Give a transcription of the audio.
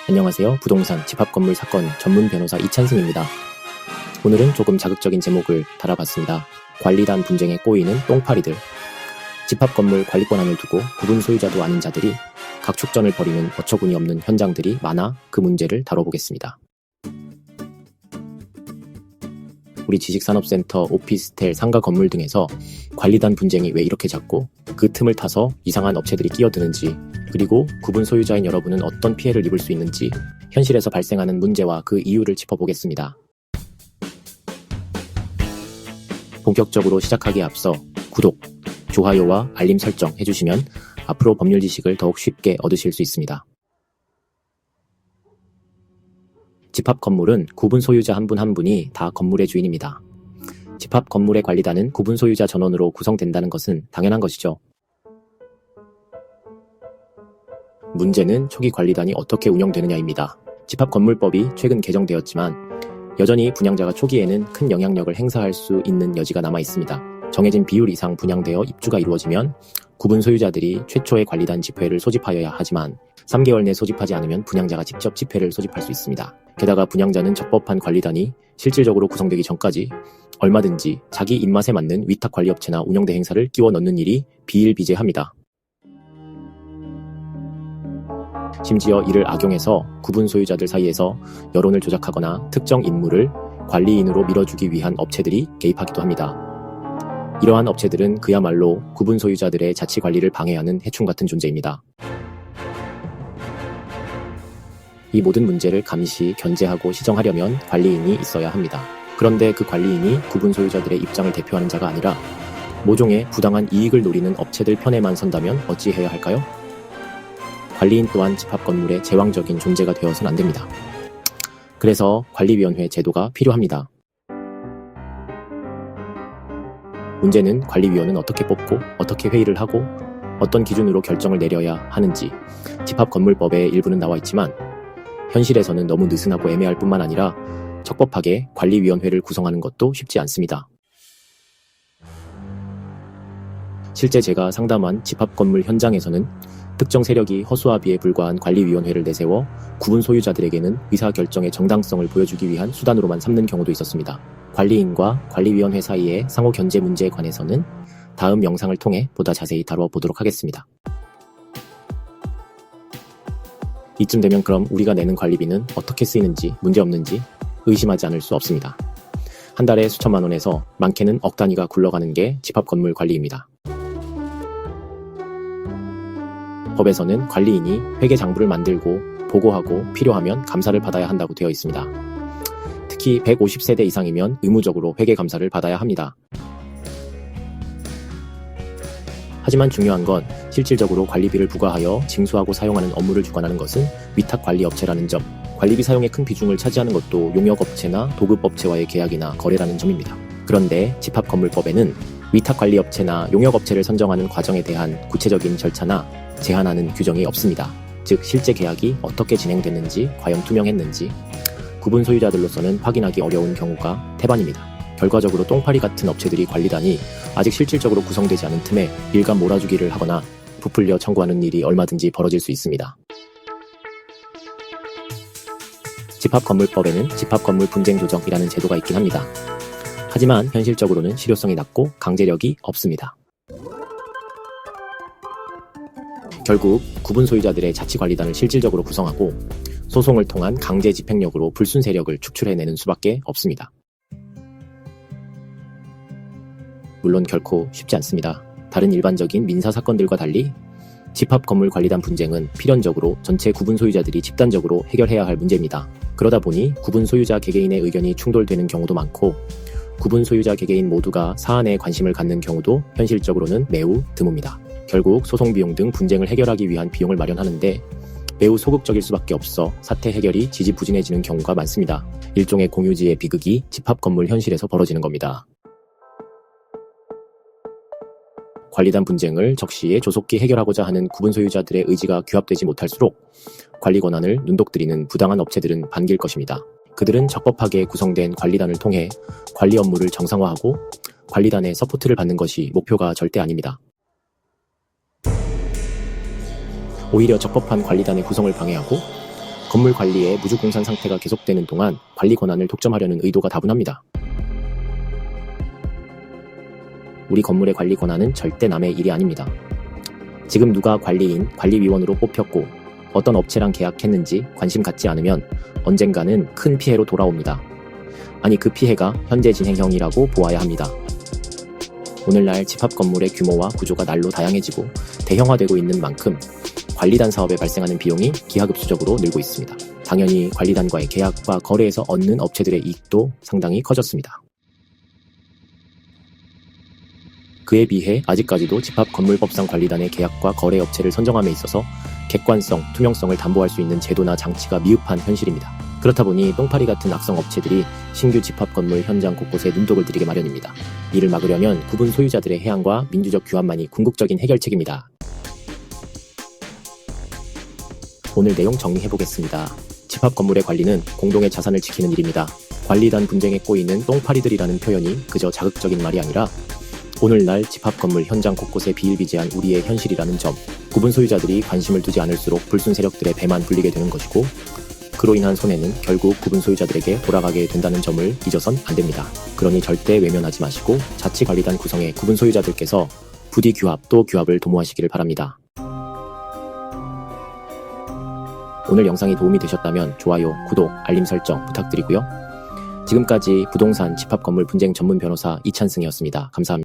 안녕하세요. 부동산, 집합건물 사건 전문 변호사 이찬승입니다. 오늘은 조금 자극적인 제목을 달아봤습니다. 관리단 분쟁에 꼬이는 똥파리들. 집합건물 관리권한을 두고 구분 소유자도 아닌 자들이 각축전을 벌이는 어처구니 없는 현장들이 많아 그 문제를 다뤄보겠습니다. 우리 지식산업센터, 오피스텔, 상가 건물 등에서 관리단 분쟁이 왜 이렇게 잦고 그 틈을 타서 이상한 업체들이 끼어드는지, 그리고 구분 소유자인 여러분은 어떤 피해를 입을 수 있는지 현실에서 발생하는 문제와 그 이유를 짚어보겠습니다. 본격적으로 시작하기에 앞서 구독, 좋아요와 알림 설정 해주시면 앞으로 법률 지식을 더욱 쉽게 얻으실 수 있습니다. 집합 건물은 구분 소유자 한 분 한 분이 다 건물의 주인입니다. 집합 건물의 관리단은 구분 소유자 전원으로 구성된다는 것은 당연한 것이죠. 문제는 초기 관리단이 어떻게 운영되느냐입니다. 집합건물법이 최근 개정되었지만 여전히 분양자가 초기에는 큰 영향력을 행사할 수 있는 여지가 남아 있습니다. 정해진 비율 이상 분양되어 입주가 이루어지면 구분 소유자들이 최초의 관리단 집회를 소집하여야 하지만 3개월 내 소집하지 않으면 분양자가 직접 집회를 소집할 수 있습니다. 게다가 분양자는 적법한 관리단이 실질적으로 구성되기 전까지 얼마든지 자기 입맛에 맞는 위탁관리업체나 운영대 행사를 끼워 넣는 일이 비일비재합니다. 심지어 이를 악용해서 구분 소유자들 사이에서 여론을 조작하거나 특정 인물을 관리인으로 밀어주기 위한 업체들이 개입하기도 합니다. 이러한 업체들은 그야말로 구분 소유자들의 자치 관리를 방해하는 해충 같은 존재입니다. 이 모든 문제를 감시, 견제하고 시정하려면 관리인이 있어야 합니다. 그런데 그 관리인이 구분 소유자들의 입장을 대표하는 자가 아니라 모종의 부당한 이익을 노리는 업체들 편에만 선다면 어찌해야 할까요? 관리인 또한 집합건물의 제왕적인 존재가 되어서는 안 됩니다. 그래서 관리위원회 제도가 필요합니다. 문제는 관리위원은 어떻게 뽑고 어떻게 회의를 하고 어떤 기준으로 결정을 내려야 하는지 집합건물법의 일부는 나와 있지만 현실에서는 너무 느슨하고 애매할 뿐만 아니라 적법하게 관리위원회를 구성하는 것도 쉽지 않습니다. 실제 제가 상담한 집합건물 현장에서는 특정 세력이 허수아비에 불과한 관리위원회를 내세워 구분 소유자들에게는 의사결정의 정당성을 보여주기 위한 수단으로만 삼는 경우도 있었습니다. 관리인과 관리위원회 사이의 상호 견제 문제에 관해서는 다음 영상을 통해 보다 자세히 다뤄보도록 하겠습니다. 이쯤 되면 그럼 우리가 내는 관리비는 어떻게 쓰이는지, 문제없는지 의심하지 않을 수 없습니다. 한 달에 수천만 원에서 많게는 억 단위가 굴러가는 게 집합건물 관리입니다. 법에서는 관리인이 회계장부를 만들고 보고하고 필요하면 감사를 받아야 한다고 되어 있습니다. 특히 150세대 이상이면 의무적으로 회계감사를 받아야 합니다. 하지만 중요한 건 실질적으로 관리비를 부과하여 징수하고 사용하는 업무를 주관하는 것은 위탁관리업체라는 점, 관리비 사용의 큰 비중을 차지하는 것도 용역업체나 도급업체와의 계약이나 거래라는 점입니다. 그런데 집합건물법에는 위탁관리업체나 용역업체를 선정하는 과정에 대한 구체적인 절차나 제한하는 규정이 없습니다. 즉 실제 계약이 어떻게 진행됐는지, 과연 투명했는지 구분 소유자들로서는 확인하기 어려운 경우가 태반입니다. 결과적으로 똥파리 같은 업체들이 관리단이 아직 실질적으로 구성되지 않은 틈에 일감 몰아주기를 하거나 부풀려 청구하는 일이 얼마든지 벌어질 수 있습니다. 집합건물법에는 집합건물 분쟁조정이라는 제도가 있긴 합니다. 하지만 현실적으로는 실효성이 낮고 강제력이 없습니다. 결국 구분 소유자들의 자치관리단을 실질적으로 구성하고 소송을 통한 강제 집행력으로 불순 세력을 축출해내는 수밖에 없습니다. 물론 결코 쉽지 않습니다. 다른 일반적인 민사사건들과 달리 집합건물관리단 분쟁은 필연적으로 전체 구분 소유자들이 집단적으로 해결해야 할 문제입니다. 그러다 보니 구분 소유자 개개인의 의견이 충돌되는 경우도 많고 구분 소유자 개개인 모두가 사안에 관심을 갖는 경우도 현실적으로는 매우 드뭅니다. 결국 소송 비용 등 분쟁을 해결하기 위한 비용을 마련하는데 매우 소극적일 수밖에 없어 사태 해결이 지지부진해지는 경우가 많습니다. 일종의 공유지의 비극이 집합건물 현실에서 벌어지는 겁니다. 관리단 분쟁을 적시에 조속히 해결하고자 하는 구분 소유자들의 의지가 규합되지 못할수록 관리 권한을 눈독들이는 부당한 업체들은 반길 것입니다. 그들은 적법하게 구성된 관리단을 통해 관리 업무를 정상화하고 관리단의 서포트를 받는 것이 목표가 절대 아닙니다. 오히려 적법한 관리단의 구성을 방해하고 건물 관리의 무주공산 상태가 계속되는 동안 관리 권한을 독점하려는 의도가 다분합니다. 우리 건물의 관리 권한은 절대 남의 일이 아닙니다. 지금 누가 관리인, 관리위원으로 뽑혔고 어떤 업체랑 계약했는지 관심 갖지 않으면 언젠가는 큰 피해로 돌아옵니다. 아니, 그 피해가 현재 진행형이라고 보아야 합니다. 오늘날 집합 건물의 규모와 구조가 날로 다양해지고 대형화되고 있는 만큼 관리단 사업에 발생하는 비용이 기하급수적으로 늘고 있습니다. 당연히 관리단과의 계약과 거래에서 얻는 업체들의 이익도 상당히 커졌습니다. 그에 비해 아직까지도 집합건물법상 관리단의 계약과 거래 업체를 선정함에 있어서 객관성, 투명성을 담보할 수 있는 제도나 장치가 미흡한 현실입니다. 그렇다 보니 똥파리 같은 악성 업체들이 신규 집합건물 현장 곳곳에 눈독을 들이게 마련입니다. 이를 막으려면 구분 소유자들의 해양과 민주적 규합만이 궁극적인 해결책입니다. 오늘 내용 정리해보겠습니다. 집합건물의 관리는 공동의 자산을 지키는 일입니다. 관리단 분쟁에 꼬이는 똥파리들이라는 표현이 그저 자극적인 말이 아니라 오늘날 집합건물 현장 곳곳에 비일비재한 우리의 현실이라는 점, 구분 소유자들이 관심을 두지 않을수록 불순 세력들의 배만 불리게 되는 것이고 그로 인한 손해는 결국 구분 소유자들에게 돌아가게 된다는 점을 잊어선 안 됩니다. 그러니 절대 외면하지 마시고 자치관리단 구성의 구분 소유자들께서 부디 규합 또 규합을 도모하시기를 바랍니다. 오늘 영상이 도움이 되셨다면 좋아요, 구독, 알림 설정 부탁드리고요. 지금까지 부동산 집합건물 분쟁 전문 변호사 이찬승이었습니다. 감사합니다.